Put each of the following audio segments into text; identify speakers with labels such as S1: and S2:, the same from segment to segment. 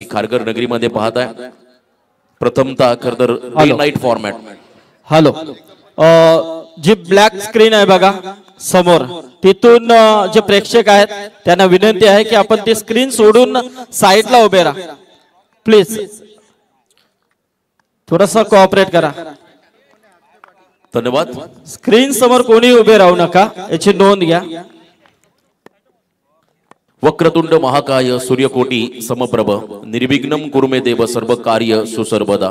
S1: खारघर नगरीमध्ये पाहताय प्रथमतः खरतर डे नाईट फॉर्मॅट.
S2: हॅलो, जी ब्लॅक स्क्रीन आहे बघा समोर, तिथून जे प्रेक्षक आहेत त्यांना विनंती आहे की आपण ती स्क्रीन सोडून साईडला उभे राहा प्लीज. थोडासा कोऑपरेट करा.
S1: धन्यवाद.
S2: स्क्रीन समोर कोणी उभे राहू नका याची नोंद घ्या.
S1: वक्रतुंड महाकाय सूर्यकोटी समप्रभ निर्विघ्नं कुरुमे देव सर्व कार्य सुसर्वदा.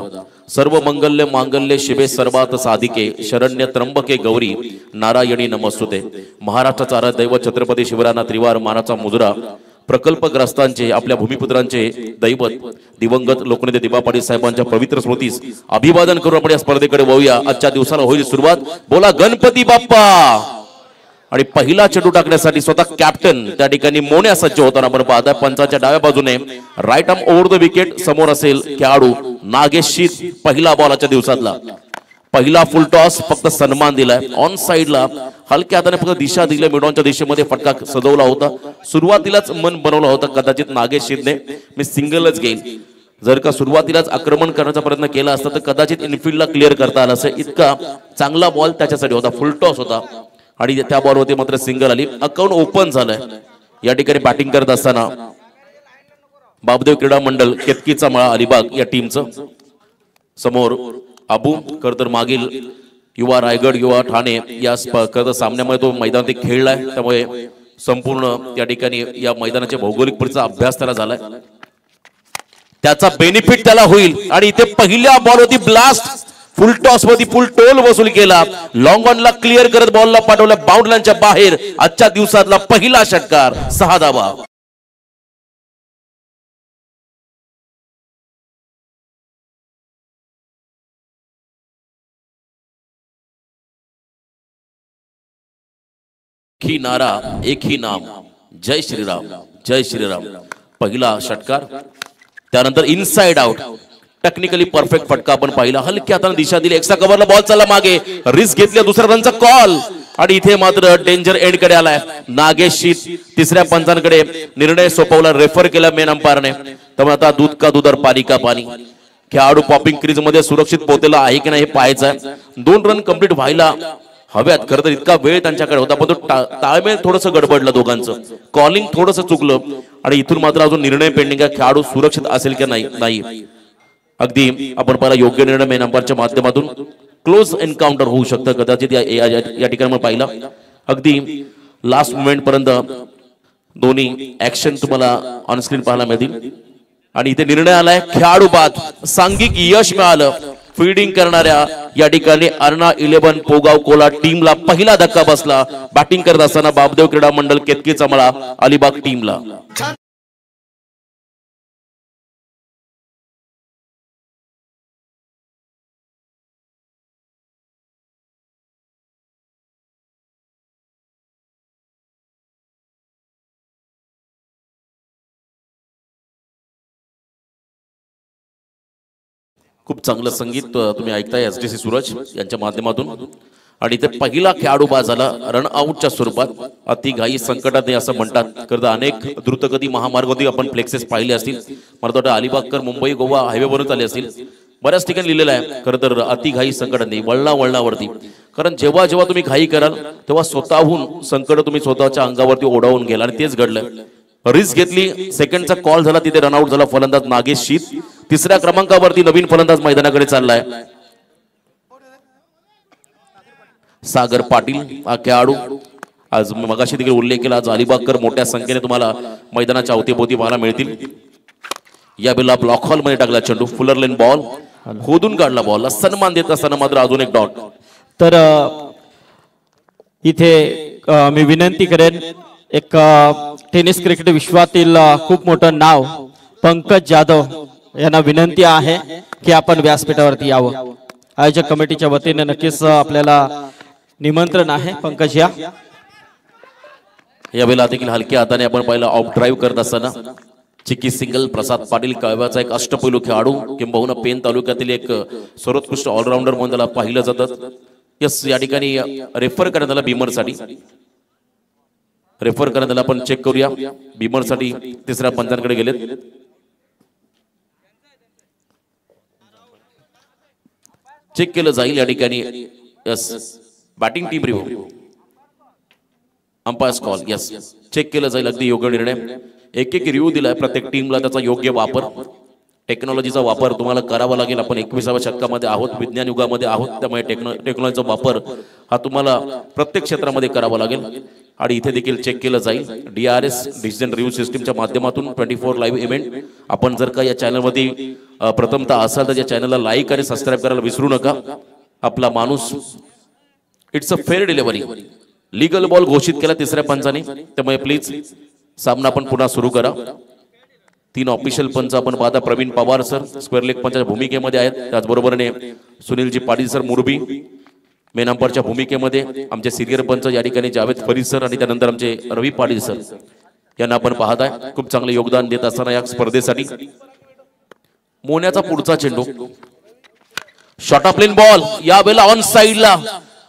S1: सर्व मंगल्य मांगल्य शिवे सर्वात साधिके शरण्य त्र्यंबके गौरी नारायणी नमस्तुते. महाराष्ट्राचा आराध्य दैवत छत्रपती शिवरायांना त्रिवार मानाचा मुजरा. प्रकल्पग्रस्तांचे आपल्या भूमिपुत्रांचे दैवत दिवंगत लोकनेते दिबा पाटील साहेबांच्या पवित्र स्मृतीस अभिवादन करून आपण या स्पर्धेकडे वळूया. आजच्या दिवसाला होईल सुरुवात. बोला गणपती बाप्पा. आणि पहिला चेंडू टाकण्यासाठी स्वतः कॅप्टन त्या ठिकाणी मोन्या सज्ज होताना आपण पाहता. पंचाच्या डाव्या बाजूने right arm over the wicket समोर असेल खेळाडू नागेश शीत. पहिला बॉल आजच्या दिवसातला पहिला फुल टॉस फक्त सन्मान दिलाय. ऑन साइडला हलक्या हाताने फक्त दिशा दिली. मिडॉनच्या दिशेमध्ये फटका सजवला होता. सुरुवातीलाच मन बनवला होता कदाचित नागेश शीतने मी सिंगलच घेईल. जर का सुरुवातीलाच आक्रमण करण्याचा प्रयत्न केला असता तर कदाचित इनफिल्डला क्लिअर करता आला असं. इतका चांगला बॉल त्याच्यासाठी होता. फुल टॉस होता आणि त्या बॉलवरती मात्र सिंगल आली. अकाउंट ओपन झालंय. या ठिकाणी बॅटिंग करत असताना बाबदेव क्रीडा मंडळ केतकीचा मळा अलिबाग या टीमचं समोर अबू खरतर मागील युवा रायगड युवा ठाणे या सामन्यामध्ये तो मैदानात खेळलाय. त्यामुळे संपूर्ण त्या ठिकाणी या मैदानाच्या भौगोलिक परिस्थितीचा अभ्यास त्याला झालाय. त्याचा बेनिफिट त्याला होईल. आणि इथे पहिल्या बॉलवरती ब्लास्ट फुल टॉस मध्ये फुल टोल वसूल केला. लॉंग ऑनला क्लिअर करत बॉलला पाठवलं बाउंड्रीच्या बाहेर. आजच्या दिवसातला पहिला षटकार 6 धावा. एक ही नारा एक ही नाम जय श्रीराम जय श्रीराम. पहिला षटकार. त्यानंतर इनसाइड आउट टेक्निकली परफेक्ट फटका आपण पाहिला. हलक्या हाताने दिशा दिली. एक्स्ट्रा कव्हरला बॉल चालला मागे. रिस्क घेतली. दुसऱ्या रनचा कॉल आणि इथे मात्र डेंजर एंड कडे आलाय. नागेश शीत तिसऱ्या पंचांकडे निर्णय सोपवला. रेफर केला मेन अंपायरने. त्यामुळे आता दूध का दूध और पाणी का पाणी. खेळाडू पॉपिंग क्रीज मध्ये सुरक्षित पोहोचलेला आहे की नाही हे पाहायचं आहे. 2 रन कंप्लीट व्हायला हव्यात. खरं तर इतका वेळ त्यांच्याकडे होता पण तो ताळमेळ थोडंसं गडबडलं दोघांचं. कॉलिंग थोडंसं चुकलं आणि इथून मात्र अजून निर्णय पेंडिंग आहे. खेळाडू सुरक्षित असेल की नाही. अगदी आपण पहिला योग्य निर्णय मेन अंपायरच्या माध्यमातून क्लोज एन्काउंटर होऊ शकतं कदाचित या ठिकाणी पाहिला. अगदी लास्ट मोमेंट पर्यंत दोन्ही ऍक्शन तुम्हाला ऑनस्क्रीन पाहायला मिळतील. आणि इथे निर्णय आलाय खेळाडू बाद. सांघिक यश मिळालं. फील्डिंग करणाऱ्या या ठिकाणी अर्णा 11 पोगाव कोला टीमला पहिला धक्का बसला. बॅटिंग करत असताना बाबदेव क्रीडा मंडळ केतकीचा मळा अलिबाग टीमला. खूप चांगलं संगीत तुम्ही ऐकताय एसडीसी सूरज यांच्या माध्यमातून. आणि इथे पहिला खेळाडू बाद झाला रन आउटच्या स्वरूपात. अति घाई संकटात असं म्हणतात. करता अनेक द्रुतगती महामार्गावरती आपण फ्लेक्सेस पाहिले असतील. मला वाटतं अलिबागकर मुंबई गोवा हायवेवरच आले असतील. बऱ्याच ठिकाणी लिहिलेलं आहे खरं तर अति घाई संकटात नाही वळणावरती. कारण जेव्हा जेव्हा तुम्ही घाई कराल तेव्हा स्वतःहून संकट तुम्ही स्वतःच्या अंगावरती ओढावून गेला आणि तेच घडलं. रिस्क घेतली. सेकंडचा कॉल झाला. तिथे रनआउट झाला फलंदाज नागेश शीत. तिसऱ्या क्रमांकावरती नवीन फलंदाज मैदानाकडे चाललाय सागर पाटील. हा खेळाडू आज मगाशी देखील उल्लेख केला. आज अलिबागकर मोठ्या संख्येने तुम्हाला मैदानाच्या अवतीभोवती पाहायला मिळतील. या बेला ब्लॉक हॉल मध्ये टाकला चेंडू. फुलर लेन बॉल खोदून काढला. बॉलला सन्मान देत असताना मात्र अजून एक डॉट.
S2: तर इथे मी विनंती करेन एक टेनिस क्रिकेट विश्वातील खूप मोठं नाव पंकज जाधव यांना विनंती आहे की आपण व्यासपीठावरती यावं. आयोजक कमिटीच्या वतीने नक्कीच आपल्याला निमंत्रण आहे. पंकज या
S1: वेळेला देखील हलक्या हाताने आपण पहिला ऑफ ड्राईव्ह करत असताना चिकी सिंगल. प्रसाद पाटील कळव्याचा एक अष्टपैलू खेळाडू किंबहुना पेन तालुक्यातील एक सर्वोत्कृष्ट ऑलराऊंडर म्हणून त्याला पाहिलं जातं. यस या ठिकाणी रेफर करण्यात आला बीमरसाठी. रेफर करण्यात आला. आपण चेक करूया बीमरसाठी तिसऱ्या पंचांकडे गेलेत. चेक केलं जाईल या ठिकाणी. Yes, batting team review, umpires call. Yes, check केलं जाईल. अगदी योग्य निर्णय. एक एक रिव्ह्यू दिलाय प्रत्येक टीमला, त्याचा योग्य वापर, टेक्नॉलॉजीचा वापर तुम्हाला करावा लागेल. आपण 21व्या शतकामध्ये आहोत, विज्ञान युगामध्ये आहोत, त्यामुळे टेक्नॉलॉजीचा वापर हा तुम्हाला प्रत्येक क्षेत्रामध्ये करावा लागेल. आणि इथे देखील चेक केलं जाईल. DRS डिसिजन रिव्ह्यू सिस्टीमच्या माध्यमातून 24 लाईव्ह इव्हेंट. आपण जर का या चॅनलमध्ये प्रथमतः असाल तर या चॅनलला लाईक आणि सबस्क्राईब करायला विसरू नका. आपला माणूस, it's a fair delivery. Legal ball घोषित केला तिसऱ्या पंचाने, त्यामुळे प्लीज सामना आपण पुन्हा सुरू करा. 3 ऑफिशियल पंच आपण पाहता. Praveen Pawar sir square leg पंचाच्या भूमिकेमध्ये आहेत. त्याचबरोबरने सुनीलजी पाटील सर मुरबी मेन अंपायरच्या भूमिकेमध्ये. आमचे सिनियर पंच या ठिकाणी जावेद फरीद सर आणि त्यानंतर आमचे रवी पाटील सर यांना आपण पाहताय. खूप चांगले योगदान देत असताना या स्पर्धेसाठी. मोन्याचा पुढचा चेंडू, शॉर्ट ऑफ प्लेन बॉल, या वेळेला ऑन साइडला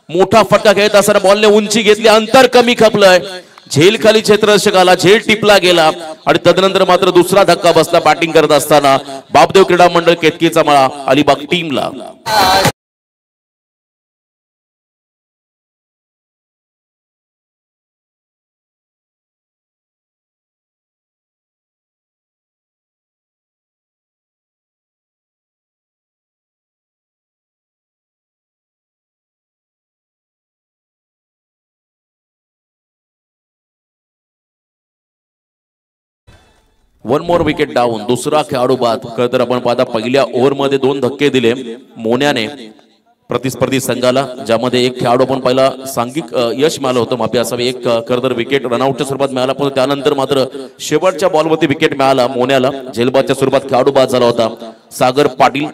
S1: मोठा फटका घेत असताना बॉलने उंची घेतली, अंतर कमी खपलंय. झेल खाली क्षेत्ररक्षकाला झेल टिपला गेला आणि तदनंतर मात्र दुसरा धक्का बसला बॅटिंग करत असताना बापदेव क्रीडा मंडळ केतकीचा मळा अलिबाग टीमला. One more wicket down. दुसरा खेळाडू बाद. तर आपण पाहता पहिल्या ओव्हरमध्ये 2 धक्के दिले मोन्याने प्रतिस्पर्धी संघाला, ज्यामध्ये एक खेळाडू आपण पहिला सांघिक यश मिळालं होतं, माफी असावी. एक खरतर विकेट रनआउटच्या स्वरूपात मिळाला, पण त्यानंतर मात्र शेवटच्या बॉलवरती विकेट मिळाला मोन्याला. झेलबादच्या स्वरूपात खेळाडू बाद झाला होता सागर पाटील.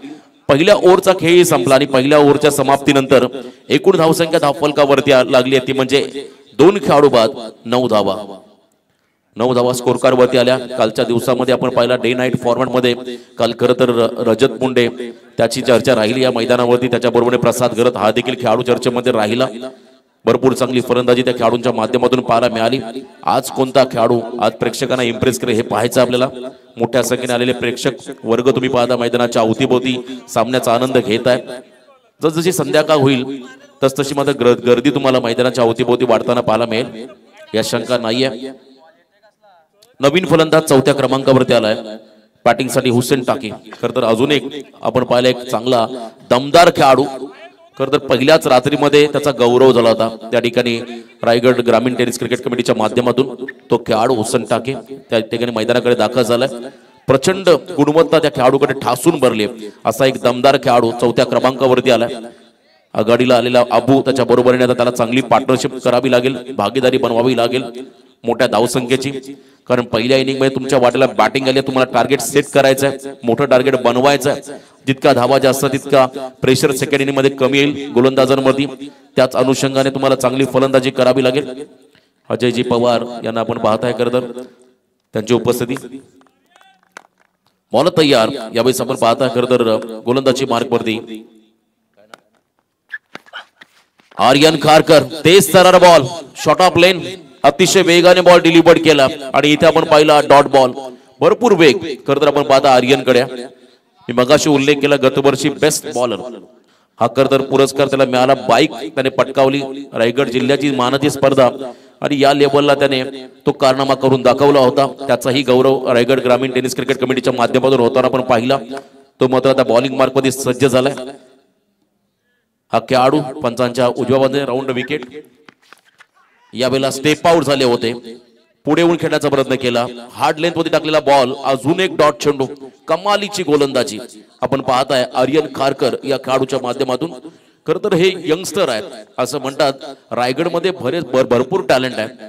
S1: पहिल्या ओव्हरचा खेळही संपला आणि पहिल्या ओव्हरच्या समाप्तीनंतर एकूण धावसंख्या धावफलकावरती लागली आहे, ती म्हणजे 2 खेळाडू बाद, 9 धावा. 9 धावा स्कोर कार्ड वरती आल्या. कालच्या दिवसामध्ये आपण पाहिला डे नाईट फॉर्मॅट मध्ये काल खरं तर रजत मुंडे त्याची चर्चा राहिली या मैदानावरती. त्याच्याबरोबर प्रसाद गरत हा देखील खेळाडू चर्चेमध्ये राहिला. भरपूर चांगली फलंदाजी त्या खेळाडूंच्या माध्यमातून पाहायला मिळाली. आज कोणता खेळाडू आज प्रेक्षकांना इम्प्रेस करेल हे पाहायचं आपल्याला. मोठ्या संख्येने आलेले प्रेक्षक वर्ग तुम्ही पाहता मैदानाच्या अवतीभोवती सामन्याचा आनंद घेत आहे. जसजशी संध्याकाळ होईल तसतशी मात्र गर्दी तुम्हाला मैदानाच्या अवतीभोवती वाढताना पाहायला मिळेल, या शंका नाहीये. नवीन फलंदाज 4थ्या क्रमांकावरती आलाय बॅटिंगसाठी हुसेन टाकी. खरं तर अजून एक आपण पाहिला एक चांगला दमदार खेळाडू. खरं तर पहिल्याच रात्रीमध्ये त्याचा गौरव झाला होता त्या ठिकाणी रायगड ग्रामीण टेनिस क्रिकेट कमिटीच्या माध्यमातून. तो खेळाडू हुसेन टाके त्या ठिकाणी मैदानाकडे दाखल झालाय. प्रचंड गुणवत्ता त्या खेळाडूकडे ठासून भरली. असा एक दमदार खेळाडू 4थ्या क्रमांकावरती आलाय. आघाडीला आलेला अबू त्याच्या बरोबरीने आता त्याला चांगली पार्टनरशिप करावी लागेल, भागीदारी बनवावी लागेल मोठ्या धावसंख्येची. कारण पहिल्या इनिंग मध्ये तुमच्या वाट्याला बॅटिंग आली, तुम्हाला टार्गेट सेट करायचं आहे, मोठं टार्गेट बनवायचं आहे. जितका धावा जास्त तितका प्रेशर सेकंड इनिंग मध्ये कमी येईल गोलंदाजांमध्ये. त्याच अनुषंगाने तुम्हाला चांगली फलंदाजी करावी लागेल. अजयजी पवार यांना आपण पाहताय खरं तर त्यांची उपस्थिती. बॉल तयार. यावेळेस आपण पाहताय खरं तर गोलंदाजी मार्कवरती आर्यन खारकर. तेज तरार बॉल, शॉर्ट ऑफ लेन, अतिशय वेगाने बॉल डिलिव्हर्ड केला आणि इथे आपण पाहिला डॉट बॉल. भरपूर वेग खरं तर आपण पाहता आर्यनकडे. मी मगाशी उल्लेख केला गतवर्षी बेस्ट बॉलर हा खरं तर पुरस्कार त्याला मिळाला. बाईक त्याने पटकावली, रायगड जिल्ह्याची मानाची स्पर्धा, आणि या लेवलला त्याने तो कारनामा करून दाखवला होता. त्याचाही गौरव रायगड ग्रामीण टेनिस क्रिकेट कमिटीच्या माध्यमातून होताना आपण पाहिला. तो मात्र आता बॉलिंग मार्क मध्ये सज्ज झालाय. हा खेळाडू पंचांच्या उजव्या बाजूने राऊंड विकेट. यावेळेला स्टेप आउट झाले होते, पुढे येऊन खेळण्याचा प्रयत्न केला. हार्ड लेंथ मध्ये टाकलेला बॉल, अजून एक डॉट चेंडू. कमालीची गोलंदाजी आपण पाहताय आर्यन खारकर या खेळाडूच्या माध्यमातून. खर तर हे यंगस्टर आहेत असं म्हणतात. रायगडमध्ये भरपूर टॅलेंट आहे.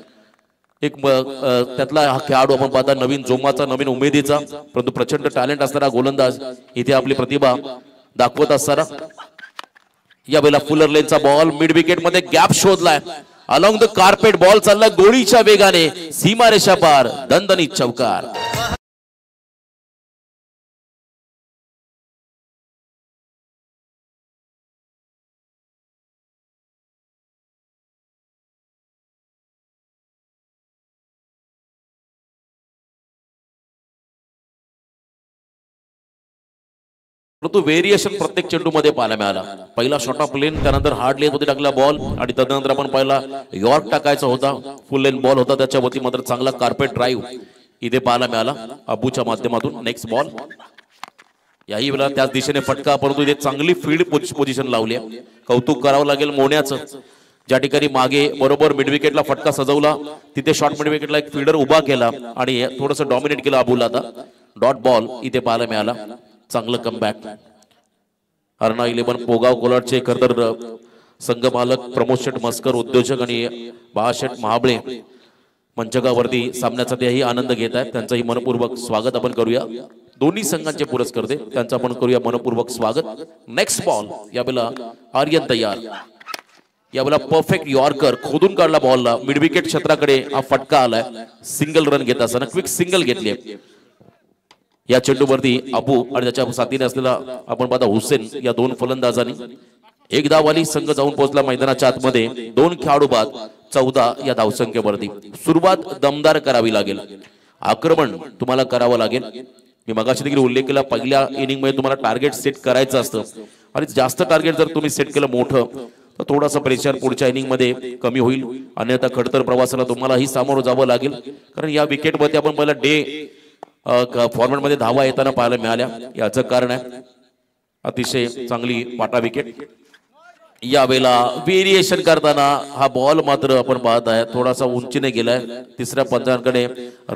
S1: एक त्यातला हा खेळाडू आपण पाहता नवीन जोमाचा, नवीन उमेदीचा, परंतु प्रचंड टॅलेंट असणारा गोलंदाज इथे आपली प्रतिभा दाखवत असताना. यावेळेला फुलर लेनचा बॉल मिड विकेट मध्ये गॅप शोधलाय. अलॉंग द कार्पेट बॉल चालला गोळीच्या वेगाने, सीमारेषा पार, दणदणीत चौकार. परंतु व्हेरिएशन प्रत्येक चेंडूमध्ये पाहायला मिळाला. पहिला शॉट ऑफ लेन, त्यानंतर हार्ड लेन मध्ये टाकला बॉल आणि त्यानंतर आपण पहिला यॉर्क टाकायचा होता, फुल लेन बॉल होता, त्याच्यावरती मात्र चांगला कार्पेट ड्राईव्ह इथे पाहायला मिळाला अबूच्या माध्यमातून. नेक्स्ट बॉल, याही वेळेला त्याच दिशेने फटका, परंतु इथे चांगली फील्ड पोझिशन लावली आहे. कौतुक करावं लागेल मोन्याचं, ज्या ठिकाणी मागे बरोबर मिड विकेटला फटका सजवला, तिथे शॉर्ट मिड विकेटला एक फील्डर उभा केला आणि थोडंसं डॉमिनेट केलं अबूला. आता डॉट बॉल इथे पाहायला मिळाला. चांगलं कमबॅक. अर्णा 11 पोगाव कोलाडचे खरतर संघ मालक प्रमोद शेठ मस्कर, उद्योजक आणि बाळाशेठ महाबळे मंचकावरती सामन्याचा तेही आनंद घेत आहेत. त्यांचंही मनपूर्वक स्वागत आपण करूया. दोन्ही संघांचे पुरस्कर्ते त्यांचं आपण करूया मनपूर्वक स्वागत. नेक्स्ट बॉल, यावेळेला आर्यन तयार. यावेळेला परफेक्ट यॉर्कर खोदून काढला बॉलला, मिड विकेट क्षेत्राकडे हा फटका आलाय. सिंगल रन घेत असताना क्विक सिंगल घेतली या चेंडूवरती अबू आणि त्याच्या साथीने असलेला आपण पाहता हुसेन या दोन फलंदाजांनी. एक धावाली संघ जाऊन पोहोचला मैदानाच्या आतमध्ये. 2 खेळाडू बाद 14 या धावसंख्येवरती. सुरुवात दमदार करावी लागेल, आक्रमण तुम्हाला करावं लागेल. मी मगाशी देखील उल्लेख केला, पहिल्या इनिंग मध्ये तुम्हाला टार्गेट सेट करायचं असतं आणि जास्त टार्गेट जर तुम्ही सेट केलं मोठं तर थोडासा प्रेशर पुढच्या इनिंग मध्ये कमी होईल. अन्यथा खडतर प्रवासाला तुम्हालाही सामोरं जावं लागेल, कारण या विकेटवरती आपण पहिला डे फॉर्मॅट मध्ये धावा येताना पाहायला मिळाल्या. याचं कारण आहे अतिशय चांगली पाटा विकेट. यावेळेला व्हेरिएशन करताना हा बॉल मात्र आपण पाहत आहे थोडासा उंचीने गेलाय. तिसऱ्या पंचांकडे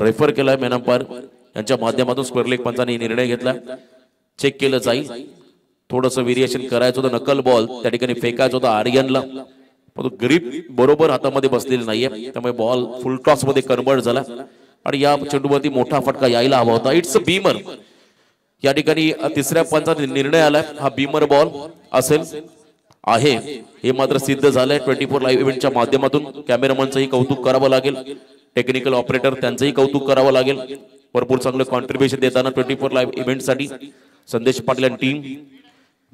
S1: रेफर केलाय मॅन अंपायर यांच्या माध्यमातून. स्क्वेअर लेग पंचांनी निर्णय घेतला, चेक केलं जाईल. थोडंसं व्हेरिएशन करायचं होतं, नकल बॉल त्या ठिकाणी फेकायचं होता आर्यनला, परंतु ग्रीप बरोबर हातामध्ये बसलेली नाहीये, त्यामुळे बॉल फुल टॉस मध्ये कन्वर्ट झाला आणि या चेंडूवरती मोठा फटका यायला हवा होता. It's a Beamer. या ठिकाणी तिसऱ्या पंचाचा निर्णय आलाय, हा बीमर बॉल असेल आहे हे मात्र सिद्ध झालंय. 24 लाईव्ह इव्हेंटच्या माध्यमातून कॅमेरामनचंही कौतुक करावं लागेल, टेक्निकल ऑपरेटर त्यांचंही कौतुक करावं लागेल. भरपूर चांगलं कॉन्ट्रीब्युशन देताना 24 लाईव्ह इव्हेंटसाठी संदेश पाटील आणि team.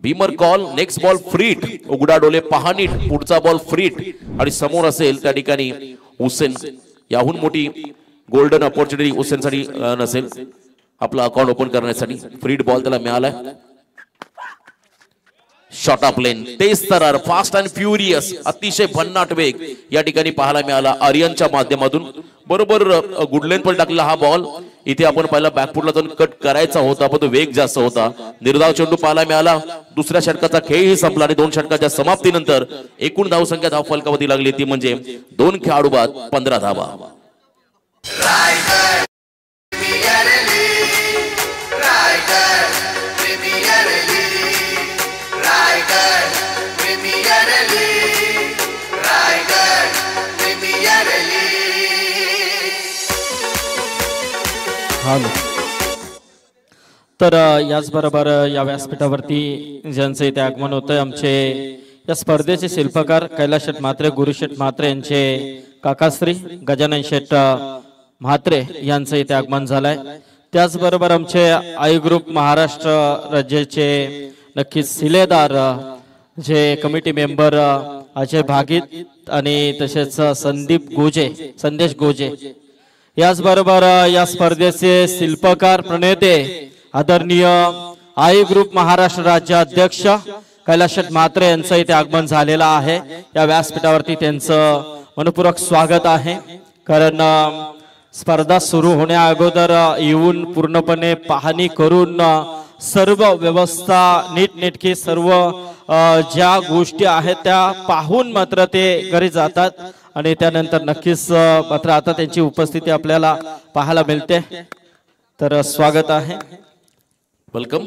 S1: Beamer call. Next ball free hit, उघडा डोले पहा नीट, पुढचा बॉल फ्रीट आणि समोर असेल त्या ठिकाणी हुसेन. याहून मोठी गोल्डन अपॉर्च्युनिटी हुसेनसाठी नसेल आपला अकाउंट ओपन करण्यासाठी. फ्रीट बॉल त्याला मिळालाय. Shot of lane, Tej Tarar, fast and furious, अतिशय भन्नाट वेग या ठिकाणी पाहायला मिळाला आर्यनच्या माध्यमातून. बरोबर गुडलेन पण टाकलेला हा बॉल इथे आपण पहिला बॅकफुटला जाऊन कट करायचा होता, पण तो वेग जास्त होता. निर्धाव चेंडू पाहायला मिळाला. दुसऱ्या षटकाचा खेळही संपला आणि 2 षटकाच्या समाप्तीनंतर एकूण धावसंख्या धाव फलकावरती लागली ती म्हणजे 2 खेळाडू बाद 15 धावा.
S2: तर याचबरोबर या व्यासपीठावरती ज्यांचं इथे आगमन होतंय, आमचे या स्पर्धेचे शिल्पकार कैलास शेठ म्हात्रे, गुरुशेठ म्हात्रे यांचे काकाश्री गजानन शेठ म्हात्रे यांचं इथे आगमन झालंय. त्याचबरोबर आमचे आई ग्रुप महाराष्ट्र राज्याचे नक्कीच शिलेदार जे कमिटी मेंबर अजय भागीत आणि तसेच संदेश गोजे, याचबरोबर या स्पर्धेचे शिल्पकार प्रणेते आदरणीय आई ग्रुप महाराष्ट्र राज्य अध्यक्ष कैलास शेठ म्हात्रे यांचं इथे आगमन झालेलं आहे. या व्यासपीठावरती त्यांचं मनपूर्वक स्वागत आहे, कारण स्पर्धा सुरू होण्या अगोदर येऊन पूर्णपणे पाहणी करून सर्व व्यवस्था नीटनेटकी सर्व ज्या गोष्टी आहेत त्या पाहून मात्र ते घरी जातात आणि त्यानंतर नक्कीच मात्र आता त्यांची उपस्थिती आपल्याला पाहायला मिळते. तर स्वागत आहे.
S1: वेलकम.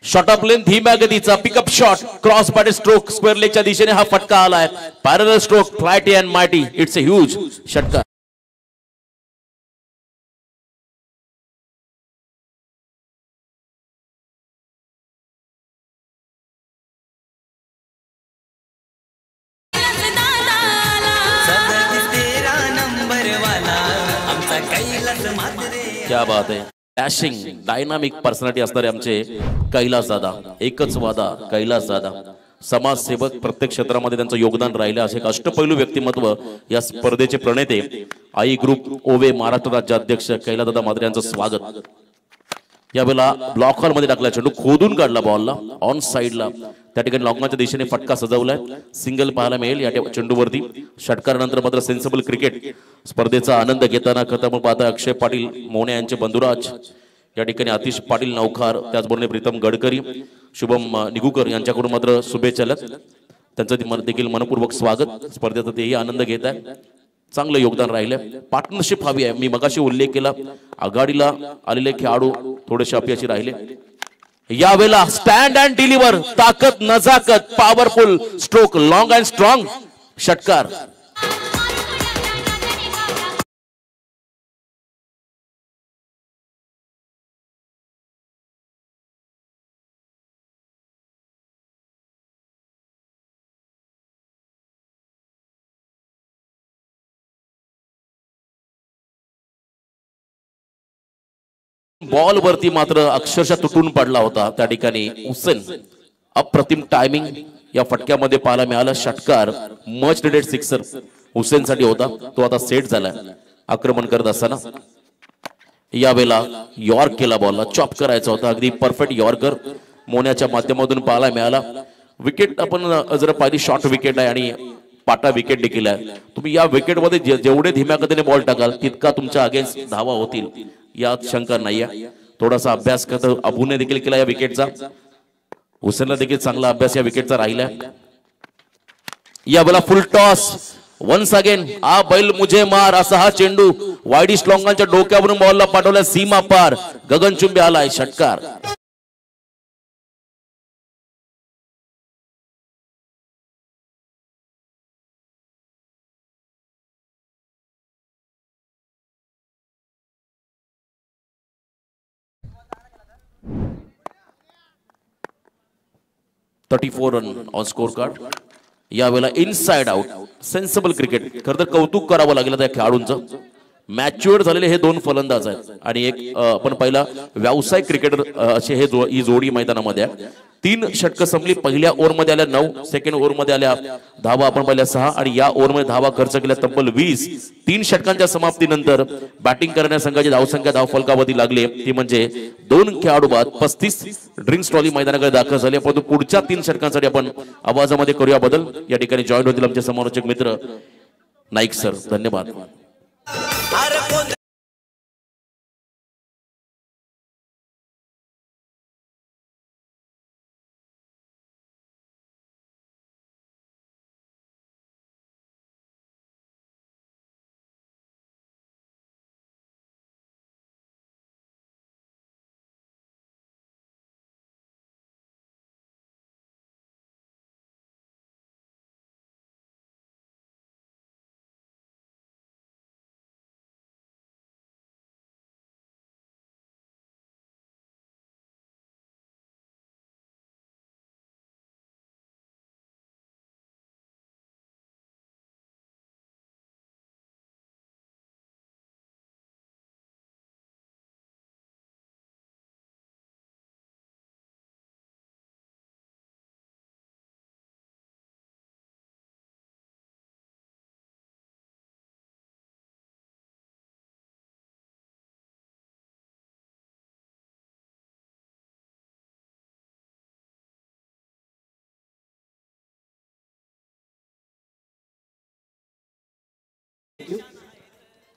S1: शॉट ऑफ लेंथ धीम्या गतीचा pickup shot, cross body stroke, square लेगच्या दिशेने हा फटका आलाय. Parallel stroke, flighty and mighty, it's a huge षटकार. क्या बात है. डॅशिंग डायनामिक पर्सनॅलिटी असणारे आमचे कैलास दादा, एकच वादा कैलास दादा, समाजसेवक, प्रत्येक क्षेत्रामध्ये त्यांचं योगदान राहिलं असे एक अष्टपैलू व्यक्तिमत्व या स्पर्धेचे प्रणेते आई ग्रुप ओवे महाराष्ट्र राज्य अध्यक्ष कैलास दादा म्हात्रे यांचं स्वागत. यावेळेला ब्लॉक हॉल मध्ये टाकला चेंडू, खोदून काढला बॉलला ऑन साइडला, त्या ठिकाणी लॉंगच्या दिशेने फटका सजवलाय, सिंगल पाहायला मिळेल या चेंडूवरती. षटकारानंतर मात्र सेन्सिबल क्रिकेट स्पर्धेचा आनंद घेताना खतम पाहता अक्षय पाटील मोने यांचे बंधुराज, या ठिकाणी आतिश पाटील नौखार, त्याचबरोबर प्रीतम गडकरी, शुभम निगुकर यांच्याकडून मात्र शुभेच्छा, त्यांचं देखील मनपूर्वक स्वागत. स्पर्धेचा तेही आनंद घेत आहे, चांगलं योगदान राहिलंय. पार्टनरशिप हवी आहे, मी मगाशी उल्लेख केला, आघाडीला आलेले खेळाडू थोडेसे अपयशी राहिले. यावेळेला स्टँड अँड डिलिव्हर, ताकद नजाकत, powerful stroke, long and strong षटकार. बॉल वरती मात्र अक्षरशः तुटून पडला होता, त्या ठिकाणी हुसेन अप्रतिम टायमिंग या फटक्यामध्ये पाहायला मिळाला. षटकार मच निडेड सिक्सर हुसेन साठी होता, तो आता सेट झालाय आक्रमण करत असताना. यावेळेला यॉर्क केला, बॉलला चॉप करायचा होता, अगदी परफेक्ट यॉर्कर मोन्याच्या माध्यमातून पाहायला मिळाला. विकेट आपण जर पाहिली शॉर्ट विकेट आहे आणि पाटा विकेट देखील आहे. तुम्ही या विकेट मध्ये जेवढे धीम्या गतीने बॉल टाकाल तितका तुमच्या अगेन्स्ट धावा होतील, यात शंका नाहीये. थोडासा अभ्यास करत अबूने देखील केला या विकेटचा, हुसेनला देखील चांगला अभ्यास या विकेटचा राहिला. यावेळेला फुल टॉस वन्स अगेन, आ बैल मुझे मार असा हा चेंडू वाईडिश लॉंगांच्या डोक्यावरून बॉलला पाठवला, सीमा पार गगनचुंबी आलाय षटकार. $34 रन ऑन स्कोर कार्ड. यावेळेला इनसाइड आउट, सेन्सिबल क्रिकेट. खरं तर कौतुक करावं लागेल त्या खेळाडूंचं. मॅच्युअर झालेले हे दोन फलंदाज आहेत आणि एक आपण पहिला व्यावसायिक क्रिकेटर असे हे ही जोडी मैदानामध्ये आहे. 3 षटकं संपली. पहिल्या ओव्हरमध्ये आल्या 9, सेकंड ओव्हरमध्ये आल्या धावा आपण पहिल्या 6 आणि या ओव्हरमध्ये धावा खर्च केल्या तब्बल 20. 3 षटकांच्या समाप्तीनंतर बॅटिंग करण्या संघाची धावसंख्या धाव फलकावरती लागली, ती म्हणजे 2 खेळाडू बाद 35 ड्रिंक्स ट्रॉली मैदानाकडे दाखल झाले. परंतु पुढच्या 3 षटकांसाठी आपण आवाजामध्ये करूया बदल. या ठिकाणी जॉईन होतील आमचे समालोचक मित्र नाईक सर. धन्यवाद.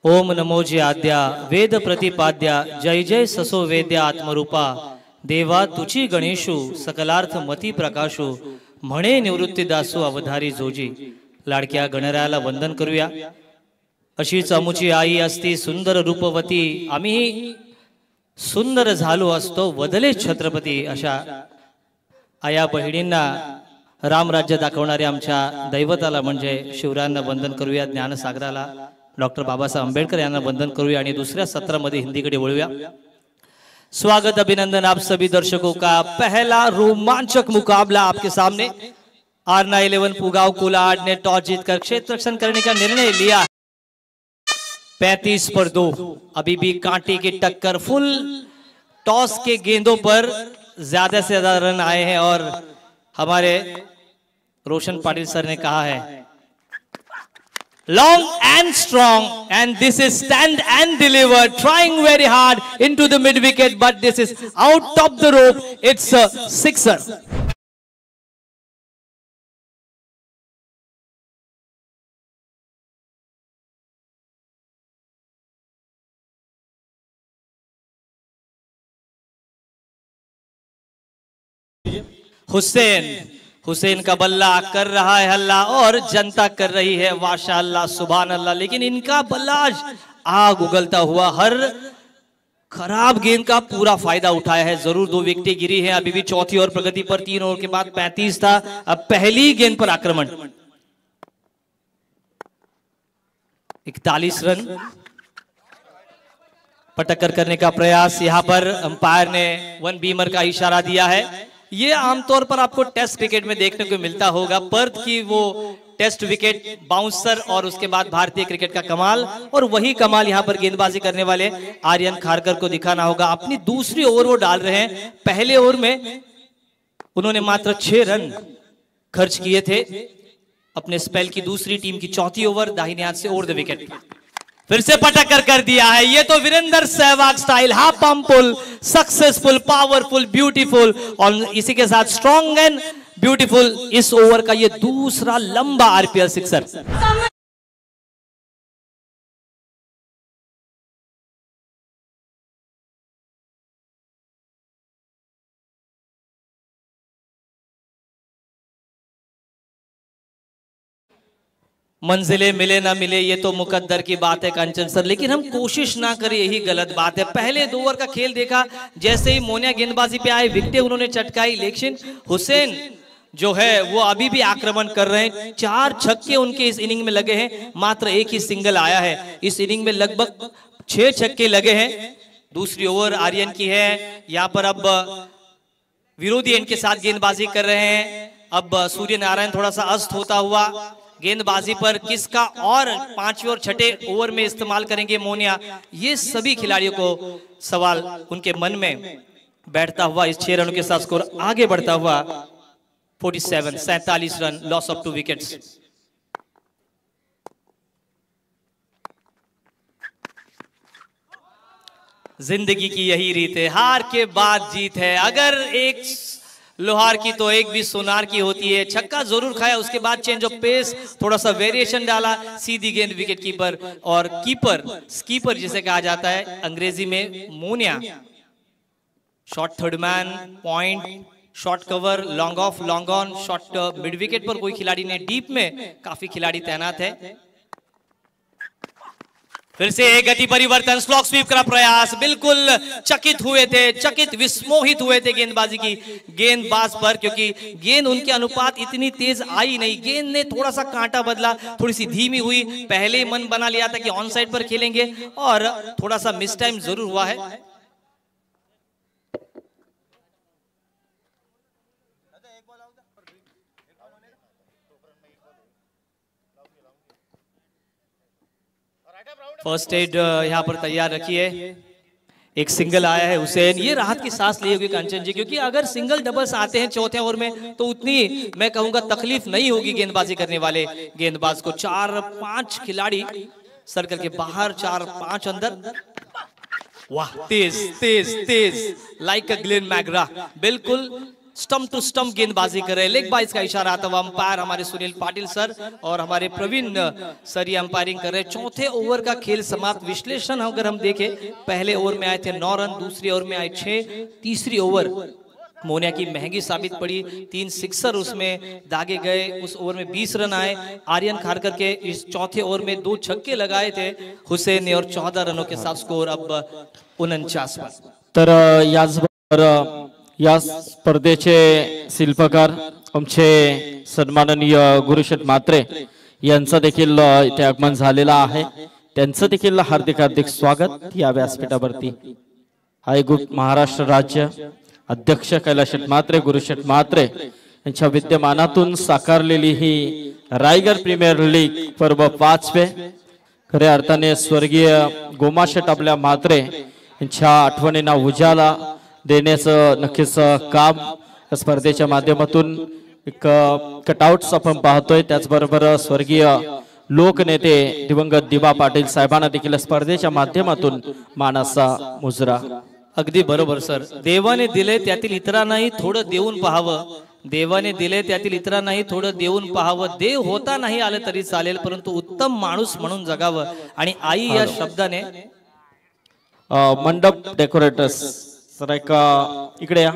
S3: ओम नमो जय आद्या वेद प्रतिपाद्या जय जय ससो वेद्या आत्मरूपा देवा तुची गणेशू सकलार्थ मती प्रकाशू म्हणे निवृत्ती दासू अवधारी जोजी. लाडक्या गणरायाला वंदन करूया. अशीच अमुची आई असती सुंदर रूपवती, आम्ही सुंदर झालो असतो वदले छत्रपती. अशा आया बहिणींना रामराज्य दाखवणाऱ्या आमच्या दैवताला म्हणजे शिवरायांना वंदन करूया. ज्ञानसागराला डॉक्टर बाबासाहेब आंबेडकर यांना वंदन करूया आणि दुसऱ्या सत्रामध्ये हिंदीकडे वळूया. स्वागत अभिनंदन आप सभी दर्शकों का. पहला रोमांचक मुकाबला आपके सामने. आरना 11 पुगाव कोलाड ने टॉस जीतकर क्षेत्र रक्षण करने का निर्णय लिया. 35 पर 2. अभी भी कांटे की टक्कर. फुल टॉस के गेंदों पर ज्यादा से ज्यादा रन आए हैं और हमारे रोशन पाटिल सर ने कहा है long and strong, and this is stand and deliver, trying very hard into the mid wicket, but this is out of the rope. It's a sixer. Hussain का बल्ला कर रहा है हल्ला और जनता कर रही है माशाअल्लाह सुभान अल्लाह, लेकिन इनका बल्ला आज आग उगलता हुआ हर खराब गेंद का पूरा फायदा उठाया है। जरूर 2 विकेटें गिरी हैं, अभी भी चौथी ओवर प्रगति पर, 3 ओवर के बाद 35 था। अब पहली गेंद पर आक्रमण, 41 रन पटक्कर करने का प्रयास। यहां पर अंपायर ने 1 बीमर का इशारा दिया है। ये आमतौर पर आपको टेस्ट क्रिकेट में देखने को मिलता होगा, पर्थ की वो टेस्ट विकेट बाउंसर और उसके बाद भारतीय क्रिकेट का कमाल, और वही कमाल यहां पर गेंदबाजी करने वाले आर्यन खारकर को दिखाना होगा। अपनी दूसरी ओवर वो डाल रहे हैं। पहले ओवर में उन्होंने मात्र 6 रन खर्च किए थे। अपने स्पेल की दूसरी टीम की चौथी ओवर दाहिने हाथ से ओवर द विकेट, फिर से पटक कर दिया है। ये तो Virender Sehwag style, half pump pull, successful, powerful, beautiful, और इसी के साथ स्ट्रॉन्ग एंड ब्यूटीफुल। इस ओवर का ये दूसरा लंबा आरपीएल सिक्सर। मंजिलें मिले ना मिले ये तो मुकद्दर की बात है कंचन सर, लेकिन हम कोशिश ना करें यही गलत बात है। पहले 2 ओवर का खेल देखा, जैसे ही मोनिया गेंदबाजी पे आए विकेटें उन्होंने चटकाई, लेकिन हुसैन जो है वो अभी भी आक्रमण कर रहे हैं। 4 छक्के उनके इस इनिंग में लगे हैं, मात्र 1 ही सिंगल आया है। इस इनिंग में लगभग 6 छक्के लगे हैं। दूसरी ओवर आर्यन की है। यहाँ पर अब विरोधी एंड के साथ गेंदबाजी कर रहे हैं। अब सूर्य नारायण थोड़ा सा अस्त होता हुआ गेंदबाजी पर किसका और 5वें और 6ठे ओवर में इस्तेमाल करेंगे मोनिया, ये सभी खिलाड़ियों को सवाल उनके मन में बैठता हुआ इस 6 रनों के साथ स्कोर आगे बढ़ता हुआ 47 रन, लॉस ऑफ 2 विकेट्स। जिंदगी की यही रीत है, हार के बाद जीत है। अगर एक लोहार की तो एक भी सोनार की होती है। छक्का जरूर खाया, उसके बाद चेंज ऑफ पेस, थोड़ा सा वेरिएशन डाला, सीधी गेंद विकेट कीपर और कीपर स्कीपर जिसे कहा जाता है अंग्रेजी में, Moniya. Short third man, point, short cover, long off, long on, short mid wicket पर कोई खिलाड़ी ने, डीप में काफी खिलाड़ी तैनात है। फिर से एक गति परिवर्तन, स्लॉग स्वीप का प्रयास। बिल्कुल चकित हुए थे, चकित विस्मोहित हुए थे गेंदबाजी की गेंदबाज पर, क्योंकि गेंद उनके अनुपात इतनी तेज आई नहीं। गेंद ने थोड़ा सा कांटा बदला, थोड़ी सी धीमी हुई। पहले ही मन बना लिया था कि ऑन साइड पर खेलेंगे और थोड़ा सा मिस टाइम जरूर हुआ है। फर्स्ट एड यहाँ पर तैयार रखिए। एक सिंगल आया है हुसैन, ये राहत की सांस ली होगी कंचन जी, क्योंकि अगर सिंगल डबल्स आते हैं चौथे ओवर में तो उतनी मैं कहूंगा तकलीफ नहीं होगी गेंदबाजी करने वाले गेंदबाज को। 4-5 खिलाड़ी सर्कल के बाहर, 4-5 अंदर। वाह, तेज तेज तेज, लाइक अ ग्लेन मैग्रा, बिल्कुल स्टंप टू स्टंप गेंदबाजी कर रहे हैं। लेग बाइज का इशारा आता हुआ अंपायर हमारे सुनील पाटिल सर और हमारे प्रवीण सर ये अंपायरिंग कर रहे हैं। चौथे ओवर का खेल समाप्त। विश्लेषण अगर हम देखें, पहले ओवर में आए थे 9 रन, दूसरे ओवर में आए 6, तीसरी ओवर मोनिया की महंगी साबित पड़ी। 3 सिक्सर उसमें दागे गए। उस ओवर में 20 रन आए। आर्यन खारकर के इस चौथे ओवर में 2 छक्के लगाए थे हुसैन ने और 14 रनों के साथ स्कोर अब 49 पर।
S2: तर याचबरोबर या स्पर्धेचे शिल्पकार आमचे सन्माननीय गुरुशेठ म्हात्रे यांचं देखील इथे आगमन झालेलं आहे। त्यांचं देखील हार्दिक हार्दिक स्वागत या व्यासपीठावरती। आयोजक महाराष्ट्र राज्य अध्यक्ष कैलाशेठ म्हात्रे, गुरुशेठ म्हात्रे यांच्या विद्यमानातून साकारलेली ही रायगड प्रीमियर लीग पर्व 5वे खऱ्या अर्थाने स्वर्गीय गोमाशेठ आपल्या म्हात्रे यांच्या आठवणींना उजाला देण्याचं नक्कीच काम स्पर्धेच्या माध्यमातून एक कटआउट्स आपण पाहतोय। त्याचबरोबर स्वर्गीय लोकनेते दिवंगत दिबा पाटील साहेबांना देखील स्पर्धेच्या माध्यमातून मानाचा मुजरा.
S3: अगदी बरोबर सर. देवाने दिले त्यातील इतरांनाही थोडं देऊन पाहावं. देवाने दिले त्यातील इतरांनाही थोडं देऊन पाहावं. देव होता नाही आलं तरी चालेल, परंतु उत्तम माणूस म्हणून जगावं. आणि आई या शब्दाने
S2: मंडप डेकोरेटर्स सर एक इकडे या.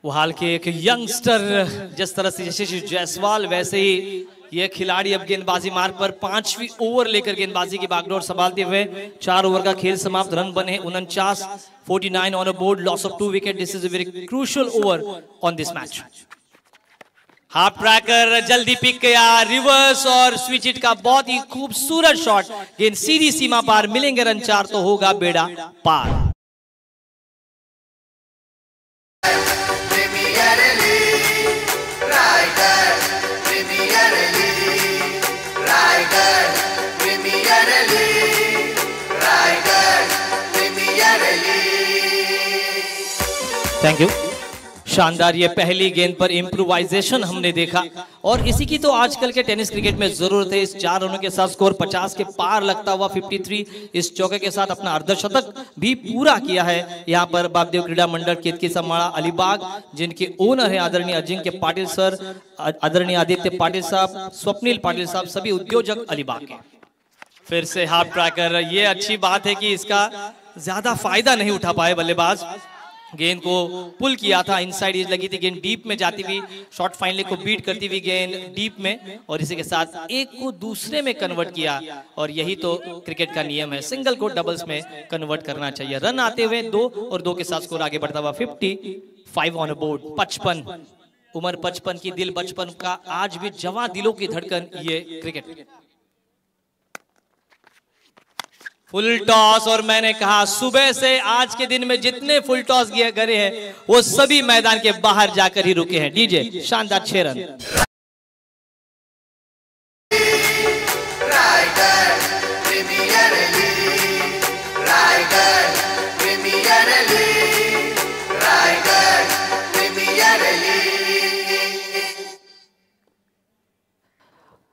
S3: वहाल के एक यंगस्टर जिस तरह से यशस्वी जायसवाल, वैसे ही ये खिलाड़ी अब गेंदबाजी मार्ग पर 5वीं ओवर लेकर गेंदबाजी की बागडोर संभालते हुए 4 ओवर का खेल समाप्त. रन बने 49, 49 on a board, loss of 2 wicket. This is a very crucial over on this match. Half tracker जल्दी पिक किया, रिवर्स और स्विच हिट का बहुत ही खूबसूरत शॉट. गेंद सीधी सीमा पार, मिलेंगे रन 4 तो होगा बेड़ा पार. Thank you. शानदार ये पहली गेंद पर इम्प्रोवाइजेशन हमने देखा और इसी की तो आजकल के टेनिस क्रिकेट में जरूरत है. इस 4 रनों के साथ स्कोर 50 के पार लगता हुआ 53 इस चौके के साथ अपना अर्धशतक भी पूरा किया है. यहाँ पर बापदेव क्रीडा मंडल केतकी समाड़ा अलीबाग, जिनके ओनर है आदरणीय अजिंक्य पाटिल सर, आदरणीय आदित्य पाटिल साहब, स्वप्निल पाटिल साहब, सभी उद्योजक अलीबाग के. फिर से हाफ ट्रैकर. ये अच्छी बात है कि इसका ज्यादा फायदा नहीं उठा पाए बल्लेबाज. गेंद को पुल किया था, इनसाइड एज लगी थी, गेंद डीप में जाती हुई, शॉर्ट फाइनली को बीट करती हुई गेंद डीप में, और इसी के साथ एक को दूसरे में कन्वर्ट किया. और यही तो क्रिकेट का नियम है, सिंगल को डबल्स में कन्वर्ट करना चाहिए. रन आते हुए 2 और 2 के साथ स्कोर आगे बढ़ता हुआ 55 ऑन बोर्ड. 55 उम्र 55 की, दिल बचपन का, आज भी जवां दिलों की धड़कन ये क्रिकेट. फुल टॉस, और मैंने कहा सुबह से आज के दिन में जितने फुल टॉस गए हैं वो सभी मैदान के बाहर जाकर ही रुके हैं. डीजे शानदार 6 रन.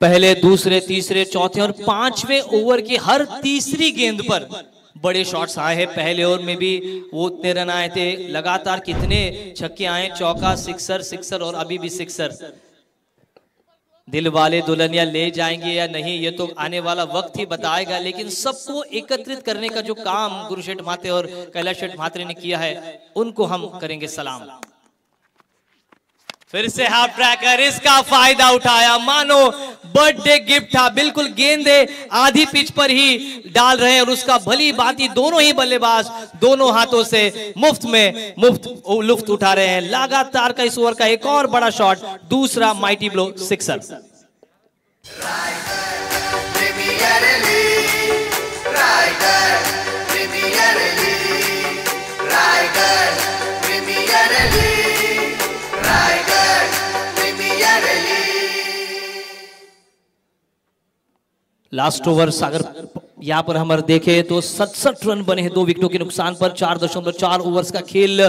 S3: पहले, दूसरे, तीसरे, चौथे और 5वें ओवर की हर तीसरी गेंद पर बड़े शॉट्स आए हैं. पहले ओवर में भी वो उतने रन आए थे, लगातार कितने छक्के आए, चौका, सिक्सर, सिक्सर और अभी भी सिक्सर. दिल वाले दुल्हनिया ले जाएंगे या नहीं ये तो आने वाला वक्त ही बताएगा, लेकिन सबको एकत्रित करने का जो काम गुरु शेठ माते और कैलाश शेठ मात्रे ने किया है उनको हम करेंगे सलाम. फिर से हाफ ट्रैकर, इसका फायदा उठाया, मानो बर्थडे गिफ्ट था. बिल्कुल गेंदे आधी पिच पर ही डाल रहे हैं और उसका भली भांति दोनों ही बल्लेबाज दोनों हाथों से मुफ्त लुफ्त उठा रहे हैं. लगातार का इस ओवर का एक और बड़ा शॉट, दूसरा mighty blow, sixer. Last over Sagar यहाँ पर हम देखें तो 67 रन बने हैं 2 विकेटों के नुकसान पर. 4.4 ओवर्स का खेल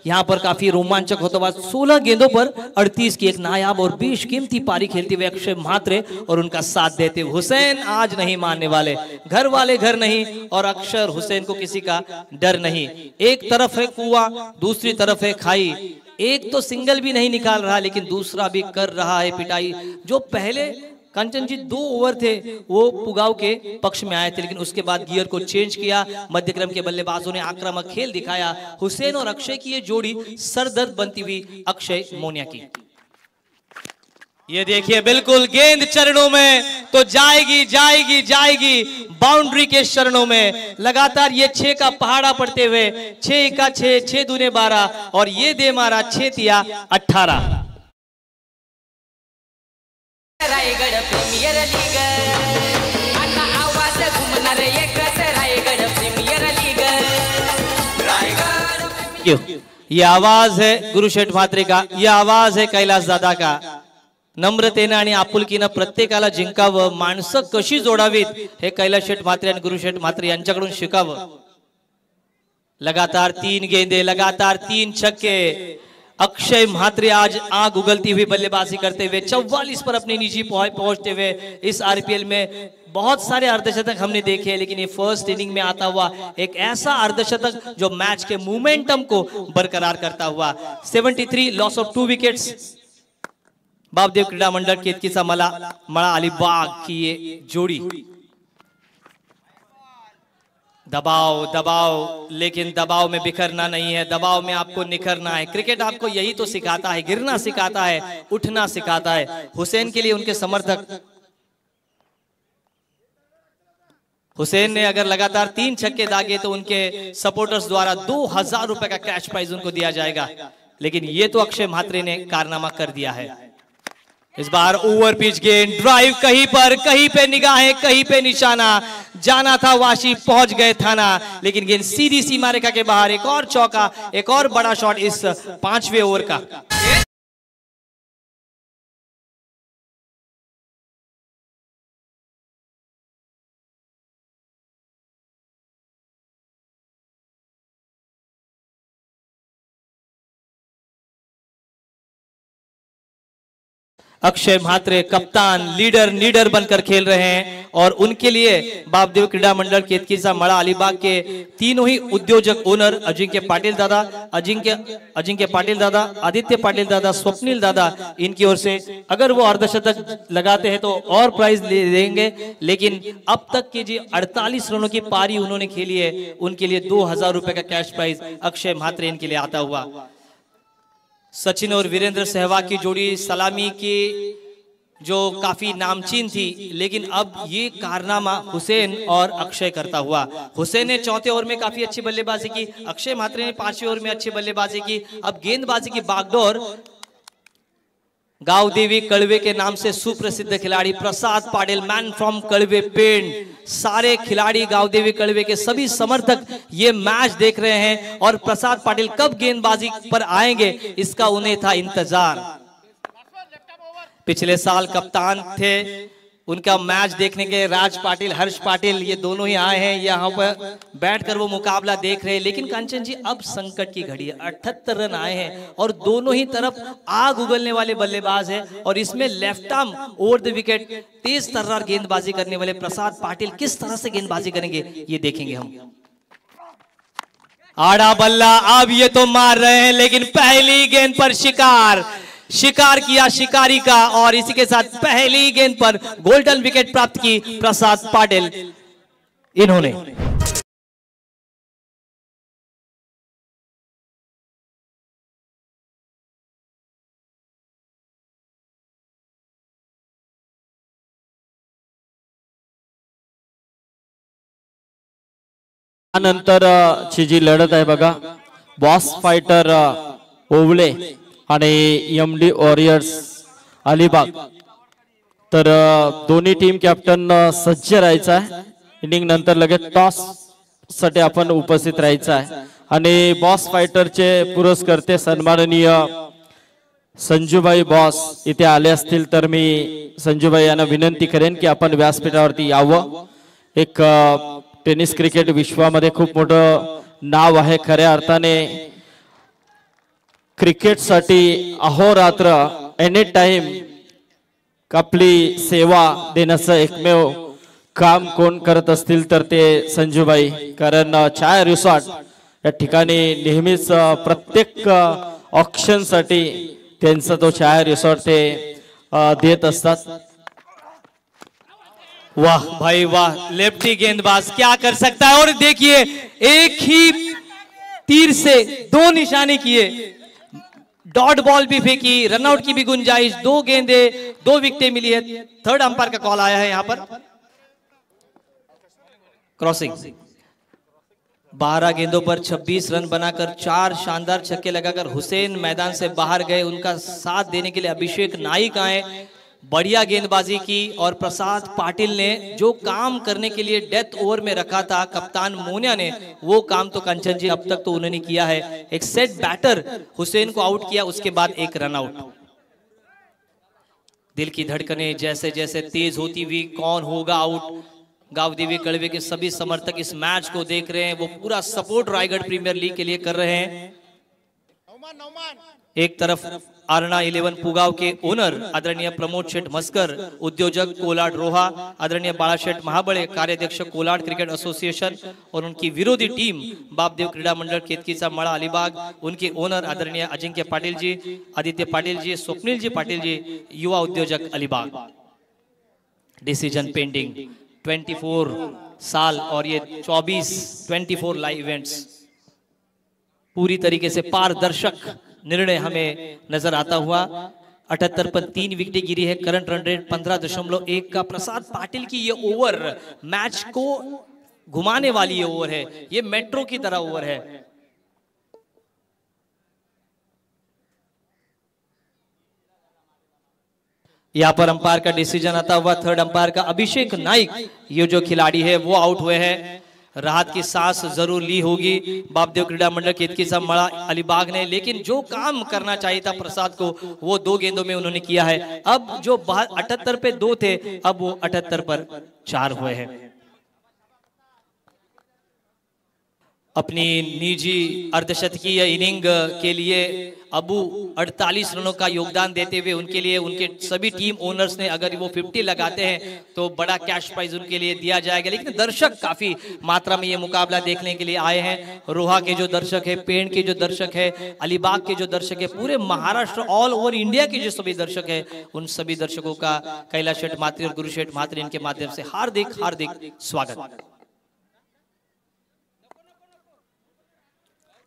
S3: यहाँ पर काफी रोमांचक होता हुआ 16 गेंदों पर 38 की एक नायाब और बेशकीमती पारी खेलते हुए अक्षय म्हात्रे और उनका साथ देते हुए हुसैन आज नहीं मानने वाले. घर वाले घर नहीं और अक्षर हुसैन को किसी का डर नहीं. एक तरफ है कुआं, दूसरी तरफ है खाई. एक तो सिंगल भी नहीं निकाल रहा लेकिन दूसरा भी कर रहा है पिटाई. जो पहले कंचन जी 2 ओवर थे वो पुगाव के पक्ष में आए थे, लेकिन उसके बाद गियर को चेंज किया। मध्यक्रम के बल्लेबाजों ने आक्रामक खेल दिखाया। हुसैन और अक्षय की ये जोड़ी सरदर्द बनती हुई अक्षय मोनिया की। ये देखिए बिल्कुल गेंद चरणों में तो जाएगी जाएगी जाएगी, बाउंड्री के चरणों में लगातार ये 6 का पहाड़ा पड़ते हुए 6 का 6, 6 दूने 12 और ये दे मारा 6 तिया 18।
S4: रायगड प्रीमियर लीग आता आवाज घुमणार एकच रायगड प्रीमियर लीग रायगड।
S3: ये आवाज है गुरु शेठ म्हात्रे का, ये आवाज है कैलास दादा का। नम्रतेनं आणि आपुलकीनं प्रत्येकाला जिंकावं, माणसं कशी जोडावीत हे कैलास शेठ म्हात्रे आणि गुरु शेठ म्हात्रे यांच्याकडून शिकावं। लगातार 3 गेंदे, लगातार 3 छक्के। अक्षय म्हात्रे आज आग उगलती हुई बल्लेबाजी करते हुए 44 पर अपनी निजी पहुंचते हुए इस आरपीएल में बहुत सारे अर्धशतक हमने देखे हैं, लेकिन ये फर्स्ट इनिंग में आता हुआ एक ऐसा अर्धशतक जो मैच के मोमेंटम को बरकरार करता हुआ। 73 लॉस ऑफ 2 विकेट्स। बापदेव क्रीडा मंडल केतकीचा मळा अलिबाग की ये जोड़ी। दबाव दबाव, लेकिन दबाव में बिखरना नहीं है, दबाव में आपको निखरना है। क्रिकेट आपको यही तो सिखाता है, गिरना सिखाता है, उठना सिखाता है। हुसैन के लिए उनके समर्थक, हुसैन ने अगर लगातार 3 छक्के दागे तो उनके सपोर्टर्स द्वारा 2000 रुपए का कैश प्राइज उनको दिया जाएगा, लेकिन ये तो अक्षय म्हात्रे ने कारनामा कर दिया है। इस बार ओवर पिच गेंद, ड्राइव कहीं पे निगाहें, कहीं पे निशाना, जाना था वाशी, पहुंच गए थाना, लेकिन गेंद सीधी सीमा रेखा के बाहर। एक और चौका, एक और बड़ा शॉट इस 5वें ओवर का। अक्षय म्हात्रे कप्तान, लीडर बनकर खेल रहे हैं और उनके लिए बापदेव क्रीडा मंडल केतकीचा मळा अलिबाग के तीनों ही उद्योजक ओनर अजिंक्य पाटिल दादा, अजिंक्य पाटिल दादा, आदित्य पाटिल दादा, स्वप्निल दादा, इनकी ओर से अगर वो अर्धशतक लगाते हैं तो और प्राइज ले देंगे, लेकिन अब तक की जी 48 रनों की पारी उन्होंने खेली है, उनके लिए 2000 रुपए का कैश प्राइज अक्षय म्हात्रे इनके लिए आता हुआ। सचिन और वीरेंद्र सहवाग की जोड़ी सलामी की जो काफी नामचीन थी, लेकिन अब ये कारनामा हुसैन और अक्षय करता हुआ। हुसैन ने 4थे ओवर में काफी अच्छी बल्लेबाजी की, अक्षय म्हात्रे ने 5वें ओवर में अच्छी बल्लेबाजी की। अब गेंदबाजी की बागडोर गावदेवी कड़वे के नाम से सुप्रसिद्ध खिलाड़ी प्रसाद पाटिल, मैन फ्रॉम कड़वे पेंड, सारे खिलाड़ी गावदेवी कड़वे के सभी समर्थक ये मैच देख रहे हैं और प्रसाद पाटिल कब गेंदबाजी पर आएंगे इसका उन्हें था इंतजार। पिछले साल कप्तान थे, उनका मैच देखने के राज पाटिल, हर्ष पाटिल, ये दोनों ही आए हैं यहाँ पर बैठकर वो मुकाबला देख रहे हैं। लेकिन कांचन जी अब संकट की घड़ी है, 78 रन आए हैं और दोनों ही तरफ आग उगलने वाले बल्लेबाज हैं और इसमें left arm over the wicket तेज तर्रार गेंदबाजी करने वाले प्रसाद पाटिल किस तरह से गेंदबाजी करेंगे ये देखेंगे हम। आड़ा बल्ला अब ये तो मार रहे हैं, लेकिन पहली गेंद पर शिकार किया शिकारी का और इसी के साथ पहली गेंद पर गोल्डन विकेट प्राप्त की प्रसाद पाटिल इन्होंने।
S2: त्यानंतर ची जी लढत आहे बघा, बॉस फायटर ओवले आणि एमडी वॉरियर्स अलिबाग, तर दोन्ही टीम कॅप्टन सज्ज राहायचं आहे। इनिंग नंतर लगेच टॉस साठी आपण उपस्थित राहायचं आहे आणि बॉस फायटरचे पुरस्कर्ते सन्माननीय संजूभाई बॉस इथे आले असतील तर मी संजूभाई यांना विनंती करेन की आपण व्यासपीठावरती यावं। एक टेनिस क्रिकेट विश्वामध्ये खूप मोठं नाव आहे, खऱ्या अर्थाने क्रिकेट साठी अहोरात्र एनी टाइम आपली सेवा देण्याचं एकमेव काम कोण करत असतील तर ते संजूबाई, कारण छाया रिसॉर्ट या ठिकाणी नेहमीच प्रत्येक ऑक्शन साठी त्यांचा तो छाया रिसॉर्ट ते देत असतात।
S3: वाह भाई वाह, लेफ्टी गेंदबाज क्या कर सकता है। और देखिए एक ही तीर से दो निशाने किए, डॉट बॉल भी फेंकी, रनआउट की भी गुंजाइश, दो गेंदे, दो विकेटें मिली है। थर्ड अंपायर का कॉल आया है यहां पर क्रॉसिंग। 12 गेंदों पर 26 रन बनाकर 4 शानदार छक्के लगाकर हुसैन मैदान से बाहर गए। उनका साथ देने के लिए अभिषेक नाइक आए, बढ़िया गेंदबाजी की। और प्रसाद पाटिल ने जो काम करने के लिए डेथ ओवर में रखा था कप्तान मोनिया ने, वो काम तो कंचन जी अब तक तो उन्होंने किया है। एक सेट बैटर हुसैन को आउट किया, उसके बाद एक रन आउट। दिल की धड़कनें जैसे जैसे तेज होती हुई, कौन होगा आउट। गावदेवी कड़वे के सभी समर्थक इस मैच को देख रहे हैं, वो पूरा सपोर्ट रायगढ़ प्रीमियर लीग के लिए कर रहे हैं। एक तरफ आरणा 11 पुगाव के ओनर आदरणीय प्रमोद शेठ मस्कर, उद्योजक कोलाड रोहा, आदरणीय बाला शेठ महाबळे, कार्याध्यक्ष कोलाड क्रिकेट एसोसिएशन, और उनकी विरोधी टीम बापदेव क्रीडा मंडल केतकीचा मळा अलिबाग, उनके ओनर आदरणीय अजिंक्य पाटिल जी, आदित्य पाटिल जी, स्वप्निल जी पाटिल जी, युवा उद्योजक अलिबाग। डिसीजन पेंडिंग 24 साल और ये 24 लाइव इवेंट्स, पूरी तरीके से पारदर्शक निर्णय हमें नजर आता हुआ। 78 पर 3 विकेटें गिरी है। करंट रन रेट 15.1 का। प्रसाद पाटिल की ये ओवर मैच को घुमाने वाली ये ओवर है, ये मेट्रो की तरह ओवर है। यहां पर अंपायर का डिसीजन आता हुआ थर्ड अंपायर का अभिषेक नाइक, ये जो खिलाड़ी है वो आउट हुए हैं। राहत की सांस जरूर ली होगी बापदेव क्रीडा मंडल केतकीचा मळा अलीबाग ने, लेकिन जो काम करना चाहिए था प्रसाद को वो 2 गेंदों में उन्होंने किया है। अब जो 78 पे 2 थे, अब वो 78 पर 4 हुए हैं। अपनी निजी अर्धशतकीय इनिंग के लिए अबू 48 रनों का योगदान देते हुए उनके लिए उनके सभी टीम ओनर्स ने अगर वो 50 लगाते हैं तो बड़ा कैश प्राइज उनके लिए दिया जाएगा। लेकिन दर्शक काफी मात्रा में ये मुकाबला देखने के लिए आए हैं। रोहा के जो दर्शक है, पेड़ के जो दर्शक है, अलीबाग के जो दर्शक है, पूरे महाराष्ट्र ऑल ओवर इंडिया के जो सभी दर्शक है, उन सभी दर्शकों का कैलाश शेठ मात्री और गुरु शेठ मात्री इनके माध्यम से हार्दिक हार्दिक स्वागत।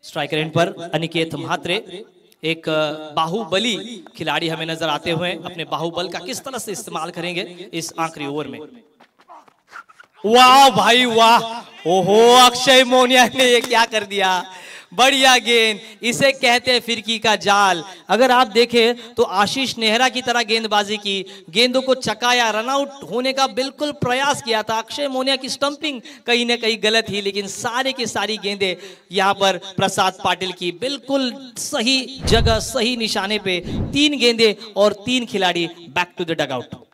S3: स्ट्राइकर एंड पर अनिकेत म्हात्रे, एक बाहुबली खिलाड़ी हमें नजर आते हुए, अपने बाहुबल का किस तरह से इस्तेमाल करेंगे इस आखिरी ओवर में। वाह भाई वाह, ओहो अक्षय मोनिया ने ये क्या कर दिया, बढ़िया गेंद, इसे कहते हैं फिरकी का जाल। अगर आप देखें तो आशीष नेहरा की तरह गेंदबाजी की, गेंदों को चकाया, रनआउट होने का बिल्कुल प्रयास किया था। अक्षय मोनिया की स्टंपिंग कहीं ना कहीं गलत थी, लेकिन सारे की सारी गेंदें यहां पर प्रसाद पाटिल की बिल्कुल सही जगह सही निशाने पे, 3 गेंदें और 3 खिलाड़ी बैक टू द डगआउट।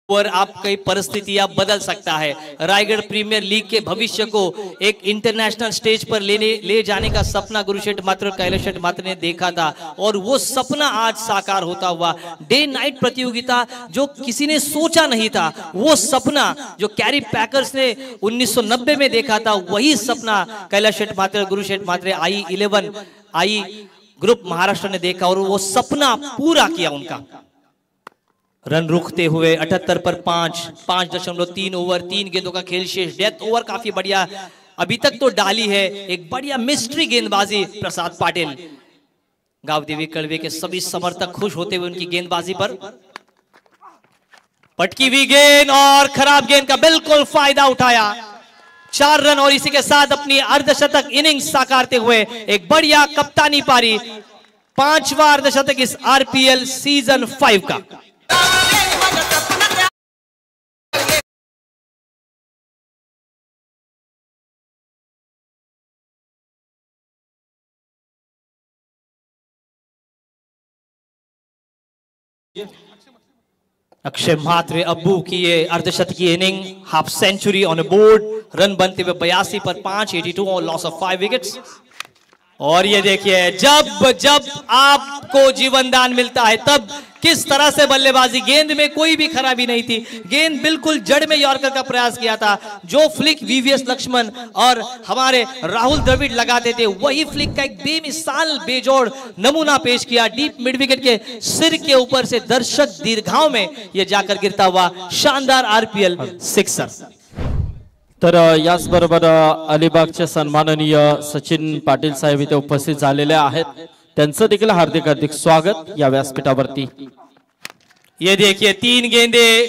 S3: और आपकी परिस्थितियां बदल सकता है। रायगढ़ प्रीमियर लीग के भविष्य को एक इंटरनेशनल स्टेज पर ले जाने का सपना गुरुशेठ मात्र और कैलाश शेठ मात्र ने देखा था, और वो सपना आज साकार होता हुआ। डे नाइट प्रतियोगिता जो किसी ने सोचा नहीं था, वो सपना जो कैरी पैकर्स ने 1990 में देखा था, वही सपना कैलाश शेठ मात्र और गुरुशेठ मात्र आई ग्रुप महाराष्ट्र ने देखा, और वो सपना पूरा किया उनका। रन रुकते हुए 78 पर 5.3 ओवर, 3 गेंदों का खेल शेष। डेथ ओवर काफी बढ़िया अभी तक तो डाली है, एक बढ़िया मिस्ट्री गेंदबाजी प्रसाद पाटिल। गावदेवी कड़वे के सभी समर्थक खुश होते हुए उनकी गेंदबाजी पर। पटकी हुई गेंद और खराब गेंद का बिल्कुल फायदा उठाया, 4 रन, और इसी के साथ अपनी अर्धशतक इनिंग्स साकारते हुए एक बढ़िया कप्तानी पारी, 5वां अर्धशतक इस आरपीएल सीजन 5 का। अक्षय म्हात्रे अब्बू की ये अर्धशतकीय inning, half century on board, run बनते हुए 82 पर 5, 82 और लॉस ऑफ 5 विकेट्स। और ये देखिए जब जब आपको जीवन दान मिलता है तब किस तरह से बल्लेबाजी, गेंद में कोई भी खराबी नहीं थी, गेंद बिल्कुल जड़ में यॉर्कर का प्रयास किया था। जो फ्लिक वीवीएस लक्ष्मण और हमारे राहुल द्रविड़ लगाते थे वही फ्लिक का एक बेमिसाल बेजोड़ नमूना पेश किया। डीप मिड विकेट के सिर के ऊपर से दर्शक दीर्घाओं में यह जाकर गिरता हुआ शानदार आरपीएल सिक्सर।
S2: तर याचबरोबर अलिबागचे सन्माननीय सचिन पाटील साहेब इथे उपस्थित झालेले आहेत, त्यांचं देखील हार्दिक हार्दिक स्वागत या व्यासपीठावरती।
S3: ये देखिए 3 गेंदे